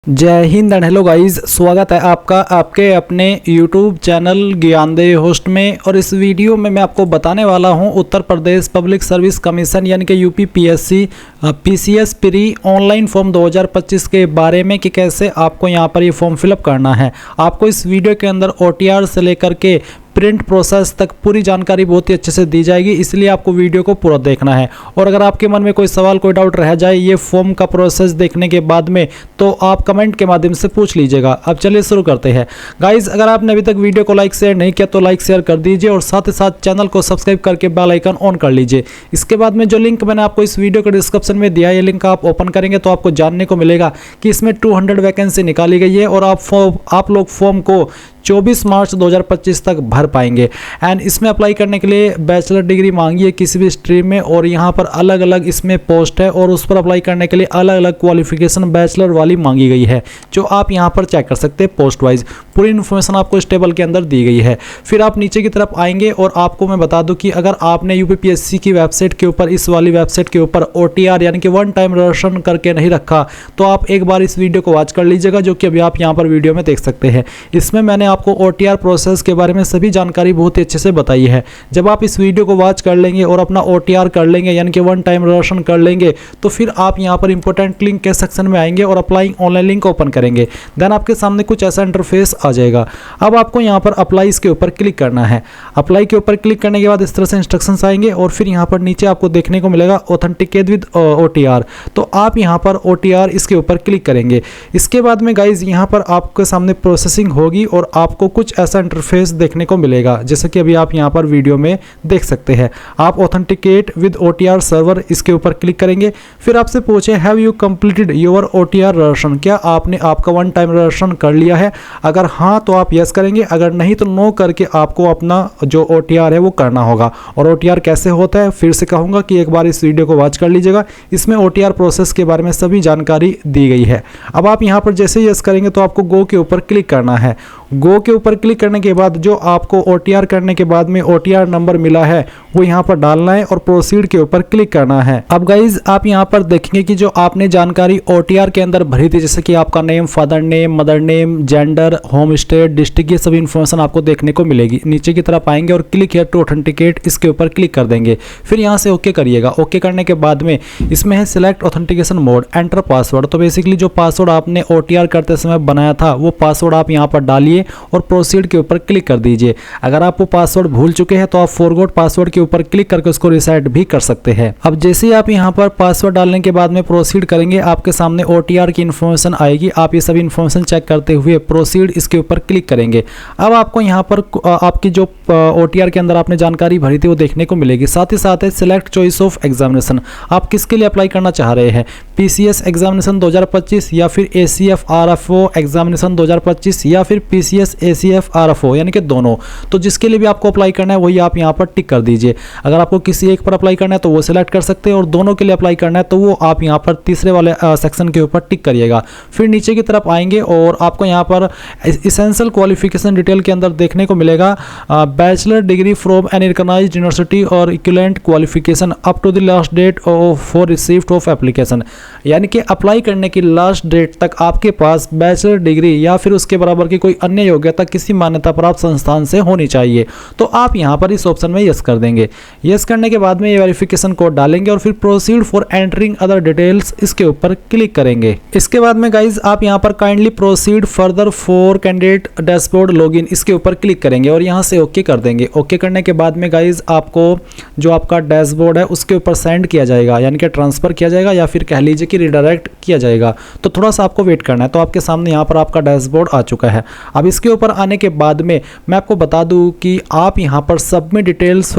जय Hind and hello guys, स्वागत है आपका आपके अपने यूट्यूब चैनल ज्ञानदेव होस्ट में। और इस वीडियो में मैं आपको बताने वाला हूं Uttar Pradesh public service commission यानी कि UP PSC PCS pre online form 2025 के बारे में कि कैसे आपको यहां पर ये फॉर्म फिलअप करना है। आपको इस वीडियो के अंदर ओटीआर से लेकर के प्रिंट प्रोसेस तक पूरी जानकारी बहुत ही अच्छे से दी जाएगी, इसलिए आपको वीडियो को पूरा देखना है। और अगर आपके मन में कोई सवाल कोई डाउट रह जाए ये फॉर्म का प्रोसेस देखने के बाद में, तो आप कमेंट के माध्यम से पूछ लीजिएगा। अब चलिए शुरू करते हैं। गाइज, अगर आपने अभी तक वीडियो को लाइक शेयर नहीं किया तो लाइक शेयर कर दीजिए और साथ ही साथ चैनल को सब्सक्राइब करके बेल आइकन ऑन कर लीजिए। इसके बाद में जो लिंक मैंने आपको इस वीडियो के डिस्क्रिप्शन में दिया है, ये लिंक आप ओपन करेंगे तो आपको जानने को मिलेगा कि इसमें 200 वैकेंसी निकाली गई है और आप लोग फॉर्म को 24 मार्च 2025 तक भर पाएंगे। एंड इसमें अप्लाई करने के लिए बैचलर डिग्री मांगी है किसी भी स्ट्रीम में, और यहाँ पर अलग अलग इसमें पोस्ट है और उस पर अप्लाई करने के लिए अलग अलग क्वालिफिकेशन बैचलर वाली मांगी गई है, जो आप यहाँ पर चेक कर सकते हैं पोस्ट वाइज। पूरी इन्फॉर्मेशन आपको इस टेबल के अंदर दी गई है। फिर आप नीचे की तरफ आएंगे और आपको मैं बता दूं कि अगर आपने यूपीपीएससी की वेबसाइट के ऊपर, इस वाली वेबसाइट के ऊपर ओटीआर यानी कि वन टाइम रजिस्ट्रेशन करके नहीं रखा, तो आप एक बार इस वीडियो को वॉच कर लीजिएगा, जो कि अभी आप यहाँ पर वीडियो में देख सकते हैं। इसमें मैंने आपको ओटीआर प्रोसेस के बारे में सभी जानकारी बहुत ही अच्छे से बताई है। जब आप इस वीडियो को वॉच कर लेंगे और अपना ओटीआर कर लेंगे यानी कि वन टाइम रजिस्ट्रेशन कर लेंगे, तो फिर आप यहाँ पर इंपॉर्टेंट लिंक के सेक्शन में आएंगे और अप्लाई ऑनलाइन लिंक ओपन करेंगे। देन आपके सामने कुछ ऐसा इंटरफेस आ जाएगा। अब आपको यहाँ पर अप्लाई के ऊपर क्लिक करना है। अप्लाई के ऊपर क्लिक करने के बाद इस तरह से इंस्ट्रक्शंस आएंगे और फिर यहाँ पर नीचे आपको देखने को मिलेगा ऑथेंटिकेट विद ओटीआर। तो आप यहाँ पर ओटीआर इसके ऊपर क्लिक करेंगे। इसके बाद में गाइज यहाँ पर आपके सामने प्रोसेसिंग होगी और आपको कुछ ऐसा इंटरफेस देखने को मिलेगा, जैसे कि अभी आप यहाँ पर वीडियो में देख सकते हैं। आप ऑथेंटिकेट विद ओटीआर सर्वर इसके ऊपर क्लिक करेंगे। फिर आपसे पूछे have you completed your OTR registration, क्या आपने आपका वन टाइम रजिस्ट्रेशन कर लिया है। अगर हाँ तो आप यस करेंगे, अगर नहीं तो नो करके आपको अपना जो ओटीआर है वो करना होगा। और ओटीआर कैसे होता है फिर से कहूँगा कि एक बार इस वीडियो को वॉच कर लीजिएगा। इसमें ओटीआर प्रोसेस के बारे में सभी जानकारी दी गई है। अब आप यहाँ पर जैसे ही यस करेंगे तो आपको गो के ऊपर क्लिक करना है। गो के ऊपर क्लिक करने के बाद जो आपको ओटीआर करने के बाद में ओटीआर नंबर मिला है वो यहाँ पर डालना है और प्रोसीड के ऊपर क्लिक करना है। अब गाइज आप यहाँ पर देखेंगे कि जो आपने जानकारी ओटीआर के अंदर भरी थी, जैसे कि आपका name, father name, mother name, gender, home state, district, ये सभी इन्फॉर्मेशन आपको देखने को मिलेगी। नीचे की तरफ आएंगे और क्लिक हियर टू ऑथेंटिकेट इसके ऊपर क्लिक कर देंगे। फिर यहाँ से ओके करिएगा। ओके करने के बाद में इसमें है select authentication mode, enter password. तो बेसिकली जो पासवर्ड आपने ओटीआर करते समय बनाया था वो पासवर्ड आप यहाँ पर डालिए और प्रोसीड के ऊपर क्लिक कर दीजिए। अगर आप वो पासवर्ड भूल चुके हैं तो आप फॉरगॉट पासवर्ड के ऊपर क्लिक करके उसको रीसेट भी कर सकते हैं। अब जैसे ही आप यहाँ पर पासवर्ड डालने के बाद में प्रोसीड करेंगे, आपके सामने ओटीआर की इन्फॉर्मेशन आएगी। आप ये सभी इन्फॉर्मेशन चेक करते हुए प्रोसीड इसके ऊपर क्लिक करेंगे। अब आपको यहाँ पर आपकी जो ओटीआर के अंदर आपने जानकारी भरी थी वो देखने को मिलेगी। साथ ही साथ है सिलेक्ट चॉइस ऑफ एग्जामिनेशन, आप किसके लिए अप्लाई करना चाह रहे हैं, पीसीएस एग्जामिनेशन 2025 या फिर एसीएफ आरएफओ एग्जामिनेशन 2025 या फिर पीसीएस एसीएफ आरएफओ, यानी कि दोनों। तो जिसके लिए भी आपको अप्लाई करना है वही आप यहाँ पर टिक कर दीजिए। अगर आपको किसी एक पर अप्लाई करना है तो वो सिलेक्ट कर सकते हैं और दोनों के लिए अप्लाई करना है तो वो आप यहाँ पर तीसरे वाले सेक्शन के ऊपर टिक करिएगा। फिर नीचे की तरफ आएंगे और आपको यहाँ पर इसेंशियल क्वालिफिकेशन डिटेल के अंदर देखने को मिलेगा bachelor degree from an recognized university और equivalent qualification up to the last date for received of application, यानी कि अप्लाई करने की लास्ट डेट तक आपके पास बैचलर डिग्री या फिर उसके बराबर की कोई अन्य योग्यता किसी मान्यता प्राप्त संस्थान से होनी चाहिए। तो आप यहाँ पर इस ऑप्शन में यस कर देंगे। यस करने के बाद में ये वेरिफिकेशन कोड डालेंगे और फिर proceed for entering other details इसके ऊपर क्लिक करेंगे। इसके बाद में गाइज आप यहाँ पर kindly proceed further for candidate dashboard login इसके ऊपर क्लिक करेंगे और यहाँ से ओके कर देंगे। ओके करने के बाद में गाइज आपको जो आपका डैशबोर्ड है उसके ऊपर सेंड किया जाएगा, यानी कि ट्रांसफर किया जाएगा या फिर कह लीजिए कि रिडायरेक्ट किया जाएगा। तो थोड़ा सा आपको वेट करना है। तो आपके सामने यहाँ पर आपका डैशबोर्ड आ चुका है। अब इसके ऊपर आने के बाद में मैं आपको बता दूं कि आप यहाँ पर सबमिट डिटेल्स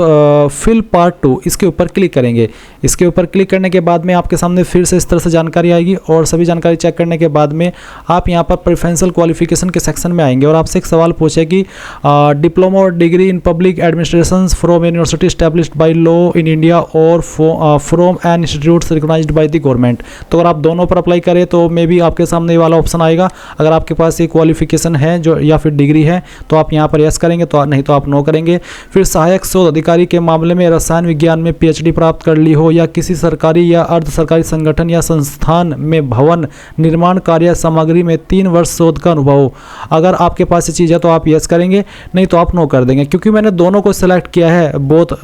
फिल पार्ट 2 इसके ऊपर क्लिक करेंगे। इसके ऊपर क्लिक करने के बाद में आपके सामने फिर से इस तरह से जानकारी आएगी और सभी जानकारी चेक करने के बाद में आप यहाँ पर प्रेफरेंशियल क्वालिफिकेशन के सेक्शन में आएंगे और आपसे एक सवाल पूछे कि डिप्लोमा और degree in public administration from university established by law in India और from an institute recognized by the government. तो अगर आप दोनों पर अप्लाई करें तो मे बी आपके सामने ये वाला ऑप्शन आएगा। अगर आपके पास ये क्वालिफिकेशन है जो या फिर डिग्री है तो आप यहाँ पर यस करेंगे, तो नहीं तो आप नो करेंगे। फिर सहायक शोध अधिकारी के मामले में रसायन विज्ञान में PhD प्राप्त कर ली हो या किसी सरकारी या अर्ध सरकारी संगठन या संस्थान में भवन निर्माण कार्य सामग्री में 3 वर्ष शोध का अनुभव हो। अगर आपके पास ये चीज़ है तो आप यस करेंगे, नहीं तो आप नो कर देंगे। क्योंकि मैंने दोनों को सिलेक्ट किया है,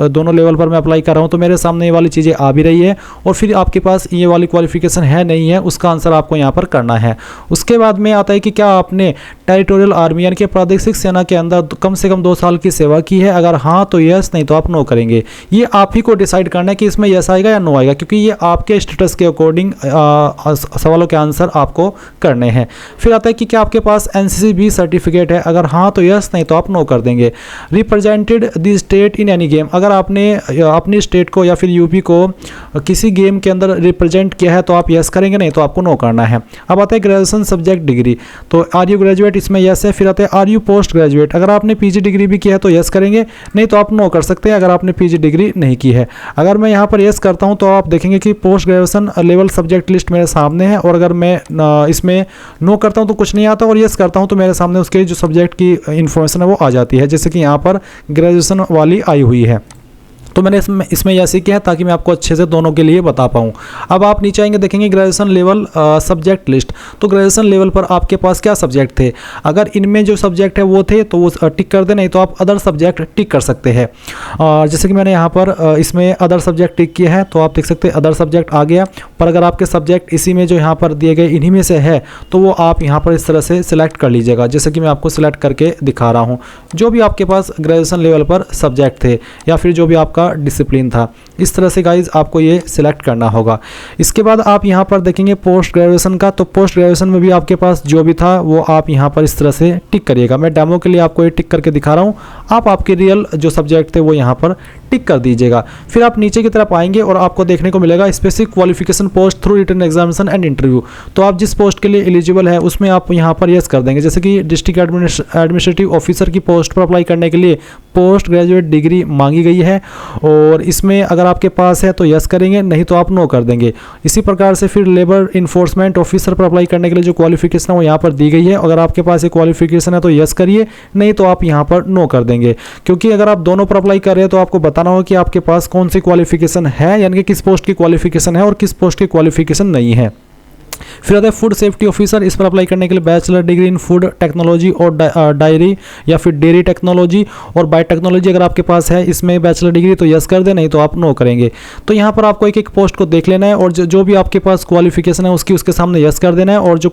दोनों लेवल पर मैं अप्लाई कर रहा हूँ, तो मेरे सामने ये वाली चीज़ें आ भी रही है और फिर आपके पास ये वाली क्वालिफिकेशन है नहीं है, उसका आंसर आपको यहाँ पर करना है। उसके बाद में आता है कि क्या आपने टेरिटोरियल आर्मी यानी कि प्रादेशिक सेना के अंदर कम से कम 2 साल की सेवा की है। अगर हाँ तो यस, नहीं तो आप नो करेंगे। ये आप ही को डिसाइड करना है कि इसमें यस आएगा या नो आएगा, क्योंकि ये आपके स्टेटस के अकॉर्डिंग सवालों के आंसर आपको करने हैं। फिर आता है कि क्या आपके पास NCC-B सर्टिफिकेट है। अगर हाँ तो यस, नहीं तो आप नो कर देंगे। Represented the state in any game, अगर आपने अपनी स्टेट को या फिर यूपी को किसी गेम के अंदर रिप्रेजेंट किया है तो आप यस करेंगे, नहीं तो आपको नो करना है। अब आता है ग्रेजुएशन सब्जेक्ट डिग्री, तो आर यू ग्रेजुएट, इसमें यस है। फिर आता है आर यू पोस्ट ग्रेजुएट, अगर आपने PG डिग्री भी किया है तो यस करेंगे, नहीं तो आप नो कर सकते हैं अगर आपने PG डिग्री नहीं की है। अगर मैं यहाँ पर यस करता हूँ तो आप देखेंगे कि post graduation level subject list मेरे सामने है, और अगर मैं इसमें नो करता हूँ तो कुछ नहीं आता और यस करता हूँ तो मेरे सामने उसके जो सब्जेक्ट की इन्फॉर्मेशन है वो आ जाती है, जैसे कि यहाँ पर ग्रेजुएशन वाली आई हुई है। तो मैंने इसमें यस ही किया है ताकि मैं आपको अच्छे से दोनों के लिए बता पाऊँ। अब आप नीचे आएंगे, देखेंगे ग्रेजुएशन लेवल सब्जेक्ट लिस्ट, तो ग्रेजुएशन लेवल पर आपके पास क्या सब्जेक्ट थे। अगर इनमें जो सब्जेक्ट है वो थे तो वो टिक कर दे, नहीं तो आप अदर सब्जेक्ट टिक कर सकते हैं। जैसे कि मैंने यहाँ पर इसमें अदर सब्जेक्ट टिक किया है तो आप देख सकते हैं अदर सब्जेक्ट आ गया। पर अगर आपके सब्जेक्ट इसी में जो यहाँ पर दिए गए इन्हीं में से है तो वो आप यहाँ पर इस तरह से सिलेक्ट कर लीजिएगा, जैसे कि मैं आपको सिलेक्ट करके दिखा रहा हूँ। जो भी आपके पास ग्रेजुएशन लेवल पर सब्जेक्ट थे या फिर जो भी आपका डिसिप्लिन था, इस तरह से गाइज आपको ये सिलेक्ट करना होगा। इसके बाद आप यहाँ पर देखेंगे पोस्ट ग्रेजुएशन का, तो पोस्ट ग्रेजुएशन में भी आपके पास जो भी था वो आप यहाँ पर इस तरह से टिक करिएगा। मैं डेमो के लिए आपको ये टिक करके दिखा रहा हूँ, आप आपके रियल जो सब्जेक्ट थे वो यहाँ पर टिक कर दीजिएगा। फिर आप नीचे की तरफ आएंगे और आपको देखने को मिलेगा specific qualification post through written examination and interview, तो आप जिस पोस्ट के लिए एलिजिबल है उसमें आप यहाँ पर यस कर देंगे। जैसे कि डिस्ट्रिक्ट एडमिनिस्ट्रेटिव ऑफिसर की पोस्ट पर अप्लाई करने के लिए पोस्ट ग्रेजुएट डिग्री मांगी गई है और इसमें अगर आपके पास है तो यस करेंगे, नहीं तो आप नो कर देंगे। इसी प्रकार से फिर लेबर इन्फोर्समेंट ऑफिसर पर अप्लाई करने के लिए जो क्वालिफिकेशन है वो यहाँ पर दी गई है, अगर आपके पास ये क्वालिफिकेशन है तो यस करिए, नहीं तो आप यहाँ पर नो कर देंगे। क्योंकि अगर आप दोनों पर अप्लाई कर रहे हैं तो आपको बताना होगा कि आपके पास कौन सी क्वालिफिकेशन है, यानी कि किस पोस्ट की क्वालिफिकेशन है और किस पोस्ट की क्वालिफिकेशन नहीं है। फिर आता है फूड सेफ्टी ऑफिसर, इस पर अप्लाई करने के लिए bachelor degree in food technology और डायरी या फिर डेयरी टेक्नोलॉजी और बायोटेक्नोलॉजी अगर आपके पास है इसमें बैचलर डिग्री तो यस कर दे, नहीं तो आप नो करेंगे। तो यहाँ पर आपको एक एक पोस्ट को देख लेना है और जो भी आपके पास क्वालिफिकेशन है उसके सामने यस कर देना है, और जो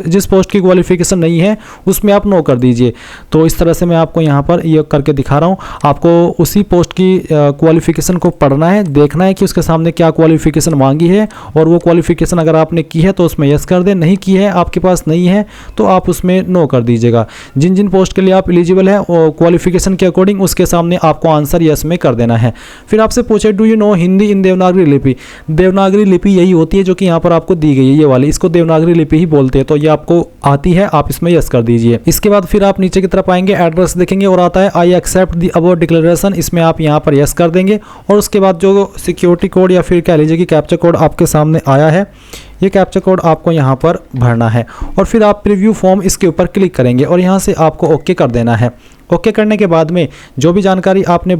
जिस पोस्ट की क्वालिफिकेशन नहीं है उसमें आप नो कर दीजिए। तो इस तरह से मैं आपको यहाँ पर ये करके दिखा रहा हूँ। आपको उसी पोस्ट की क्वालिफिकेशन को पढ़ना है, देखना है कि उसके सामने क्या क्वालिफिकेशन मांगी है, और वो क्वालिफिकेशन अगर आपने की है तो उसमें यस कर दें, नहीं की है आपके पास नहीं है तो आप उसमें नो कर दीजिएगा। जिन जिन पोस्ट के लिए आप एलिजिबल है और क्वालिफिकेशन के अकॉर्डिंग उसके सामने आपको आंसर यस में कर देना है। फिर आपसे पूछे डू यू नो हिंदी इन देवनागरी लिपि, देवनागरी लिपि यही होती है जो कि यहाँ पर आपको दी गई है, ये वाली, इसको देवनागरी लिपि ही बोलते हैं, तो ये आपको आती है, आप इसमें यस कर दीजिए। इसके बाद फिर आप नीचे की तरफ आएंगे, एड्रेस देखेंगे और आता है I accept the above declaration, इसमें आप यहाँ पर यस कर देंगे। और उसके बाद जो सिक्योरिटी कोड या फिर कह लीजिए कि कैप्चा कोड आपके सामने आया है, ये कैप्चा कोड आपको यहाँ पर भरना है और फिर आप प्रीव्यू फॉर्म इसके ऊपर क्लिक करेंगे और यहाँ से आपको ओके कर देना है। ओके करने के बाद में जो भी जानकारी आपने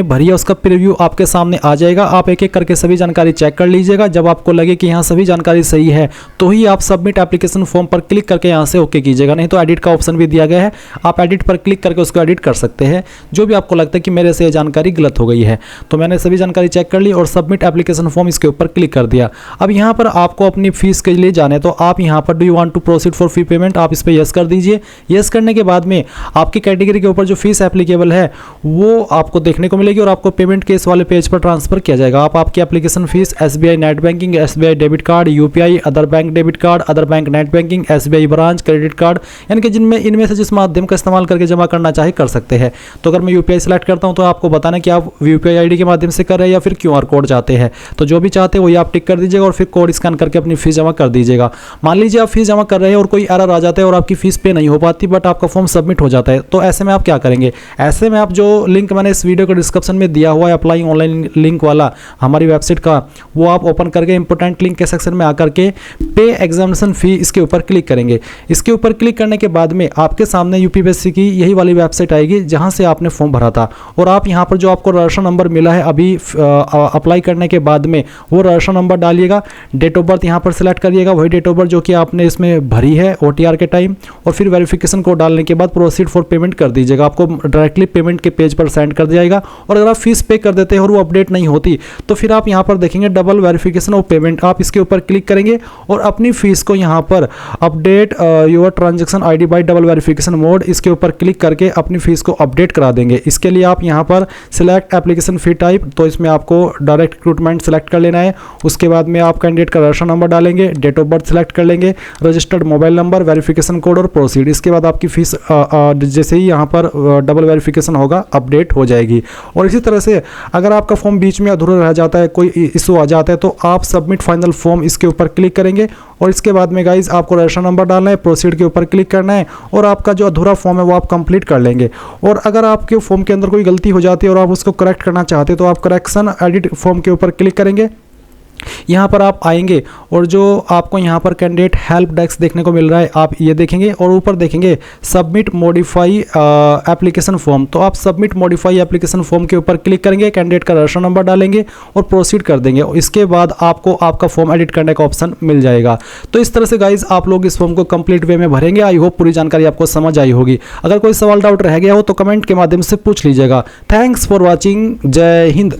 भरी है, उसका प्रीव्यू आपके सामने आ जाएगा। आप एक एक करके सभी जानकारी चेक कर लीजिएगा। जब आपको लगे कि यहाँ सभी जानकारी सही है तो ही आप सबमिट एप्लीकेशन फॉर्म पर क्लिक करके यहाँ से ओके कीजिएगा, नहीं तो एडिट का ऑप्शन भी दिया गया है, आप एडिट पर क्लिक करके उसको एडिट कर सकते हैं जो भी आपको लगता है कि मेरे से ये जानकारी गलत हो गई है। तो मैंने सभी जानकारी चेक कर ली और सबमिट एप्लीकेशन फॉर्म इसके ऊपर क्लिक कर दिया। अब यहाँ पर आपको अपनी फीस के लिए जाने, तो आप यहाँ पर do you want to proceed for fee payment, आप इस पर यस कर दीजिए। यस करने के बाद में आपकी कैटेगरी के ऊपर जो फीस एप्लीकेबल है वो आपको देखने को मिलेगी और आपको पेमेंट केस वाले पेज पर ट्रांसफर किया जाएगा। आप आपकी application fees SBI net banking, SBI debit card, UPI, other bank debit card, other bank net banking, SBI branch credit card, यानी कि इनमें से जिस माध्यम का इस्तेमाल करके जमा करना चाहे कर सकते हैं। तो अगर मैं UPI सेलेक्ट करता हूं तो आपको बताना कि आप UPI ID के माध्यम से कर रहे हैं या फिर QR कोड चाहते हैं, तो जो भी चाहते हैं वही आप टिक कर दीजिएगा और फिर कोड स्कैन करके अपनी फीस जमा कर दीजिएगा। मान लीजिए आप फीस जमा कर रहे हैं और कोई एरर आ जाता है और आपकी फीस पे नहीं हो पाती जाती बट आपका फॉर्म सबमिट हो जाता है। तो ऐसे में आप क्या करेंगे, ऐसे में आप जो लिंक मैंने इस वीडियो के डिस्क्रिप्शन में दिया हुआ है अप्लाइंग ऑनलाइन लिंक वाला हमारी वेबसाइट का, वो आप ओपन करके इंपॉर्टेंट लिंक के सेक्शन में आकर के पे एग्जामिनेशन फी इसके ऊपर क्लिक करेंगे। इसके ऊपर क्लिक करने के बाद में आपके सामने यूपीपीएससी की यही वाली वेबसाइट आएगी जहां से आपने फॉर्म भरा था, और आप यहां पर जो आपको रजिस्ट्रेशन नंबर मिला है अभी अप्लाई करने के बाद में वो रजिस्ट्रेशन नंबर डालिएगा, डेट ऑफ बर्थ यहां पर सिलेक्ट करिएगा, वही डेट ऑफ बर्थ जो कि आपने इसमें भरी है OTR के टाइम, और फिर वेरिफिकेशन कोड डालने के बाद प्रोसीड फॉर पेमेंट कर दीजिएगा। आपको डायरेक्टली पेमेंट के पेज पर सेंड कर दिया जाएगा। और अगर आप फीस पे कर देते हैं और वो अपडेट नहीं होती तो फिर आप यहां पर देखेंगे डबल वेरिफिकेशन ऑफ पेमेंट, आप इसके ऊपर क्लिक करेंगे और अपनी फीस को यहां पर update your transaction ID bye double verification mode, इसके ऊपर क्लिक करके अपनी फीस को अपडेट करा देंगे। इसके लिए आप यहां पर सिलेक्ट एप्लीकेशन फी टाइप, तो इसमें आपको डायरेक्ट रिक्रूटमेंट सेलेक्ट कर लेना है। उसके बाद में आप कैंडिडेट का रजिस्ट्रेशन नंबर डालेंगे, डेट ऑफ बर्थ सेलेक्ट कर लेंगे, registered mobile number, verification code और प्रोसीड। इसके बाद आपकी फीस जैसे ही यहाँ पर डबल वेरिफिकेशन होगा अपडेट हो जाएगी। और इसी तरह से अगर आपका फॉर्म बीच में अधूरा रह जाता है, कोई इशू आ जाता है, तो आप सबमिट फाइनल फॉर्म इसके ऊपर क्लिक करेंगे और इसके बाद में गाइज आपको रजिस्ट्रेशन नंबर डालना है, प्रोसीड के ऊपर क्लिक करना है और आपका जो अधूरा फॉर्म है वो आप कंप्लीट कर लेंगे। और अगर आपके फॉर्म के अंदर कोई गलती हो जाती है और आप उसको करेक्ट करना चाहते हैं तो आप करेक्शन एडिट फॉर्म के ऊपर क्लिक करेंगे। यहाँ पर आप आएंगे और जो आपको यहाँ पर कैंडिडेट हेल्प डेस्क देखने को मिल रहा है आप ये देखेंगे और ऊपर देखेंगे सबमिट मॉडिफाई एप्लीकेशन फॉर्म, तो आप सबमिट मॉडिफाई एप्लीकेशन फॉर्म के ऊपर क्लिक करेंगे, कैंडिडेट का रजिस्ट्रेशन नंबर डालेंगे और प्रोसीड कर देंगे। इसके बाद आपको आपका फॉर्म एडिट करने का ऑप्शन मिल जाएगा। तो इस तरह से गाइज आप लोग इस फॉर्म को कंप्लीट वे में भरेंगे। आई होप पूरी जानकारी आपको समझ आई होगी। अगर कोई सवाल डाउट रह गया हो तो कमेंट के माध्यम से पूछ लीजिएगा। Thanks for watching. जय हिंद।